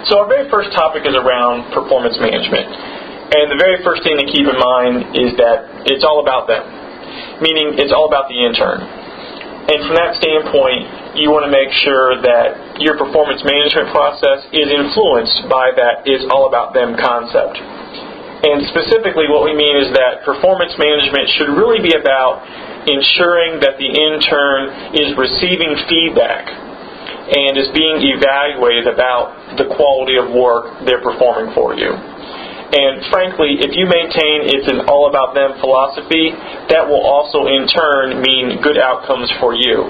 So our very first topic is around performance management. And the very first thing to keep in mind is that it's all about them, meaning it's all about the intern. And from that standpoint, you want to make sure that your performance management process is influenced by that it's all about them concept. And specifically what we mean is that performance management should really be about ensuring that the intern is receiving feedback and is being evaluated about the quality of work they're performing for you. And frankly, if you maintain it's an all-about-them philosophy, that will also in turn mean good outcomes for you,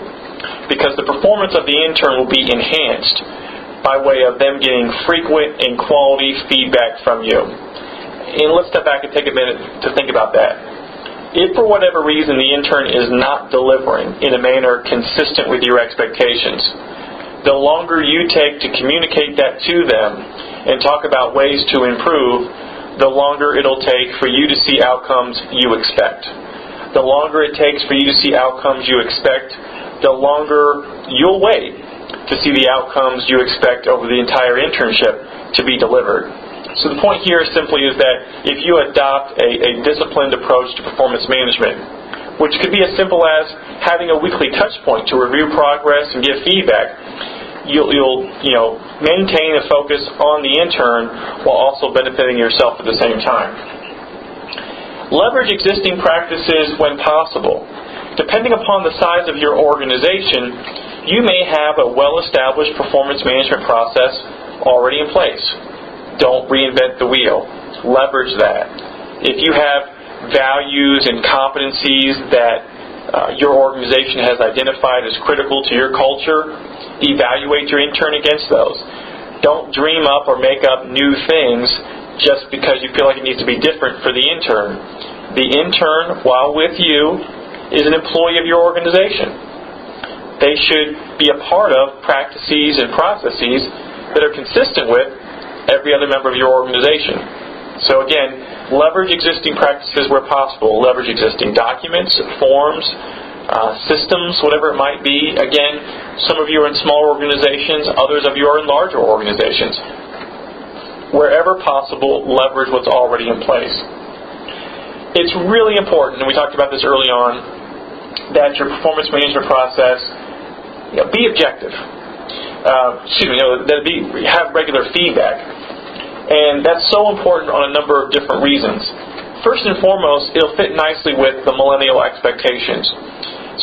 because the performance of the intern will be enhanced by way of them getting frequent and quality feedback from you. And let's step back and take a minute to think about that. If for whatever reason the intern is not delivering in a manner consistent with your expectations, the longer you take to communicate that to them and talk about ways to improve, the longer it'll take for you to see outcomes you expect. The longer it takes for you to see outcomes you expect, the longer you'll wait to see the outcomes you expect over the entire internship to be delivered. So the point here simply is that if you adopt a disciplined approach to performance management, which could be as simple as having a weekly touch point to review progress and give feedback, you'll maintain a focus on the intern while also benefiting yourself at the same time. Leverage existing practices when possible. Depending upon the size of your organization, you may have a well-established performance management process already in place. Don't reinvent the wheel. Leverage that. If you have values and competencies that your organization has identified as critical to your culture, evaluate your intern against those. Don't dream up or make up new things just because you feel like it needs to be different for the intern. The intern, while with you, is an employee of your organization. They should be a part of practices and processes that are consistent with every other member of your organization. So again, leverage existing practices where possible. Leverage existing documents, forms, systems, whatever it might be. Again, some of you are in smaller organizations, others of you are in larger organizations. Wherever possible, leverage what's already in place. It's really important, and we talked about this early on, that your performance management process be objective. Have regular feedback. And that's so important on a number of different reasons. First and foremost, it'll fit nicely with the millennial expectations.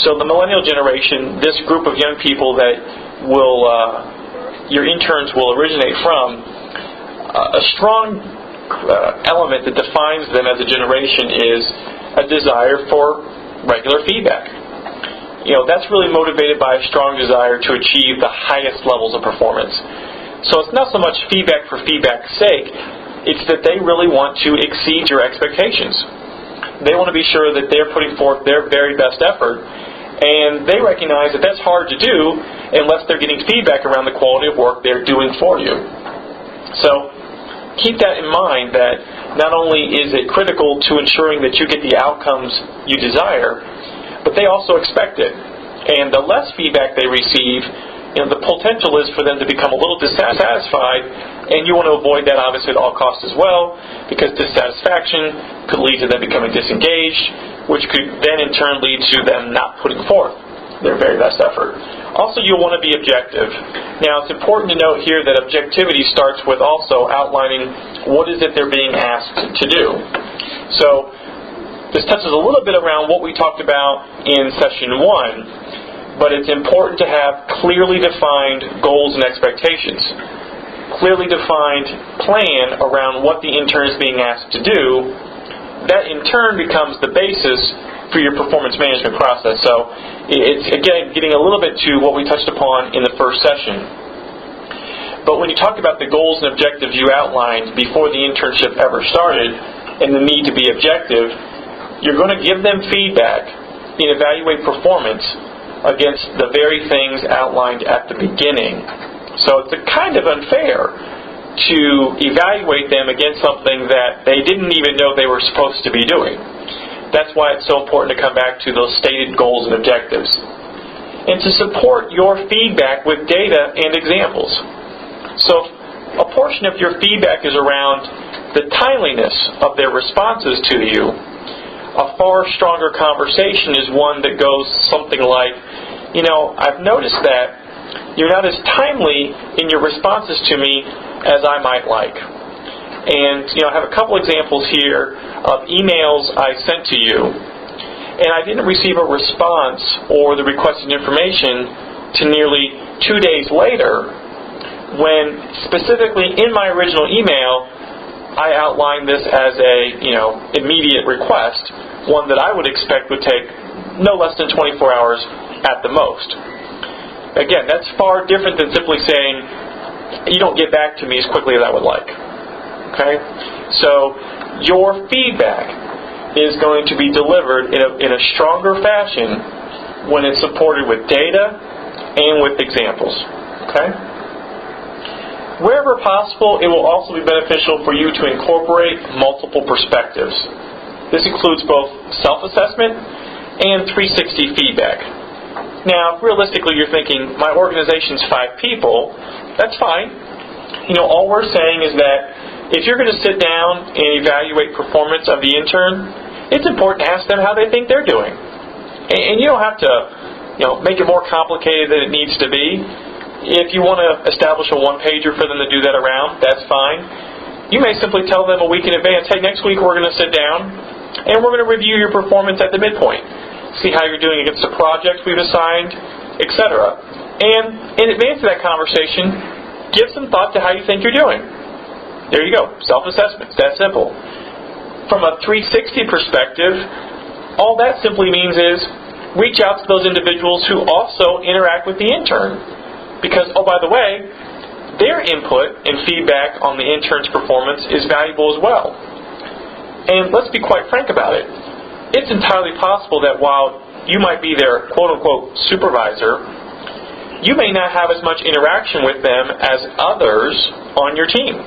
So the millennial generation, this group of young people that your interns will originate from, a strong element that defines them as a generation is a desire for regular feedback. That's really motivated by a strong desire to achieve the highest levels of performance. So it's not so much feedback for feedback's sake, it's that they really want to exceed your expectations. They want to be sure that they're putting forth their very best effort, and they recognize that that's hard to do unless they're getting feedback around the quality of work they're doing for you. So keep that in mind, that not only is it critical to ensuring that you get the outcomes you desire, but they also expect it. And the less feedback they receive, the potential is for them to become a little dissatisfied, and you want to avoid that obviously at all costs as well, because dissatisfaction could lead to them becoming disengaged, which could then in turn lead to them not putting forth their very best effort. Also, you'll want to be objective. Now, it's important to note here that objectivity starts with also outlining what is it they're being asked to do. So, this touches a little bit around what we talked about in session 1, but it's important to have clearly defined goals and expectations. Clearly defined plan around what the intern is being asked to do. That in turn becomes the basis for your performance management process. So it's, again, getting a little bit to what we touched upon in the first session. But when you talk about the goals and objectives you outlined before the internship ever started and the need to be objective, you're going to give them feedback and evaluate performance against the very things outlined at the beginning. So it's kind of unfair to evaluate them against something that they didn't even know they were supposed to be doing. That's why it's so important to come back to those stated goals and objectives. And to support your feedback with data and examples. So a a portion of your feedback is around the timeliness of their responses to you, a far stronger conversation is one that goes something like, I've noticed that you're not as timely in your responses to me as I might like. And, I have a couple examples here of emails I sent to you, and I didn't receive a response or the requested information to nearly 2 days later, when specifically in my original email, I outlined this as a, immediate request, one that I would expect would take no less than 24 hours at the most. Again, that's far different than simply saying, you don't get back to me as quickly as I would like. Okay? So, your feedback is going to be delivered in a stronger fashion when it's supported with data and with examples. Okay? Wherever possible, it will also be beneficial for you to incorporate multiple perspectives. This includes both self-assessment and 360 feedback. Now, realistically, you're thinking, my organization's 5 people, that's fine. All we're saying is that if you're going to sit down and evaluate performance of the intern, it's important to ask them how they think they're doing. And you don't have to, make it more complicated than it needs to be. If you want to establish a one-pager for them to do that around, that's fine. You may simply tell them a week in advance, hey, next week we're going to sit down and we're going to review your performance at the midpoint. See how you're doing against the project we've assigned, etc. And in advance of that conversation, give some thought to how you think you're doing. There you go. Self-assessment. It's that simple. From a 360 perspective, all that simply means is reach out to those individuals who also interact with the intern. Because, oh, by the way, their input and feedback on the intern's performance is valuable as well. And let's be quite frank about it. It's entirely possible that while you might be their quote-unquote supervisor, you may not have as much interaction with them as others on your team.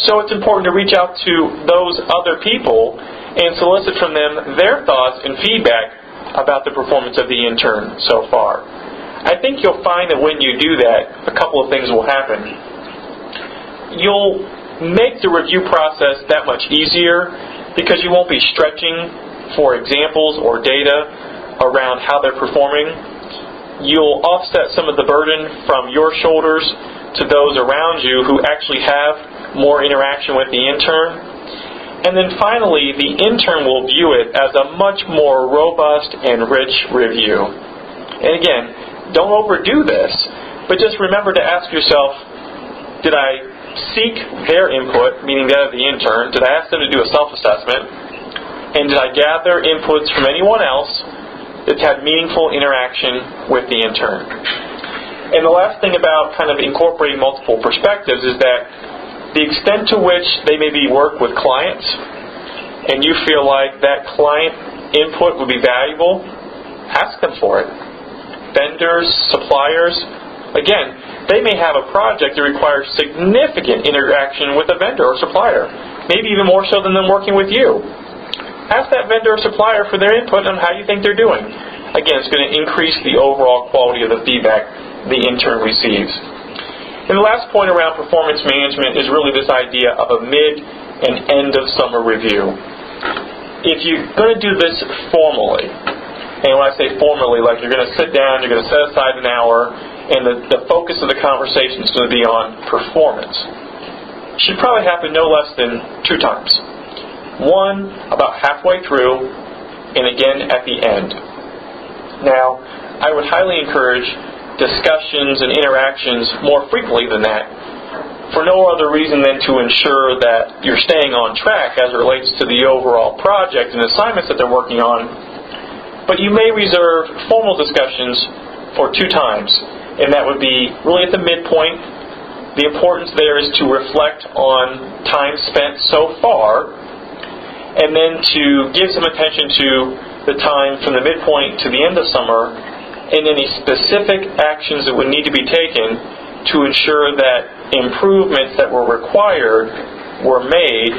So it's important to reach out to those other people and solicit from them their thoughts and feedback about the performance of the intern so far. I think you'll find that when you do that, a couple of things will happen. You'll make the review process that much easier because you won't be stretching for examples or data around how they're performing. You'll offset some of the burden from your shoulders to those around you who actually have more interaction with the intern. And then finally, the intern will view it as a much more robust and rich review. And again, don't overdo this, but just remember to ask yourself, did I seek their input, meaning that of the intern? Did I ask them to do a self-assessment? And did I gather inputs from anyone else that's had meaningful interaction with the intern? And the last thing about kind of incorporating multiple perspectives is that the extent to which they maybe work with clients and you feel like that client input would be valuable, ask them for it. Vendors, suppliers, again, they may have a project that requires significant interaction with a vendor or supplier, maybe even more so than them working with you. Ask that vendor or supplier for their input on how you think they're doing. Again, it's going to increase the overall quality of the feedback the intern receives. And the last point around performance management is really this idea of a mid and end of summer review. If you're going to do this formally, and when I say formally, like you're going to sit down, you're going to set aside an hour, and the focus of the conversation is going to be on performance. It should probably happen no less than 2 times. One, about halfway through, and again at the end. Now, I would highly encourage discussions and interactions more frequently than that, for no other reason than to ensure that you're staying on track as it relates to the overall project and assignments that they're working on. But you may reserve formal discussions for 2 times, and that would be really at the midpoint. The importance there is to reflect on time spent so far, and then to give some attention to the time from the midpoint to the end of summer, and any specific actions that would need to be taken to ensure that improvements that were required were made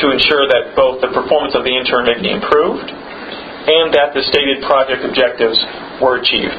to ensure that both the performance of the intern may be improved and that the stated project objectives were achieved.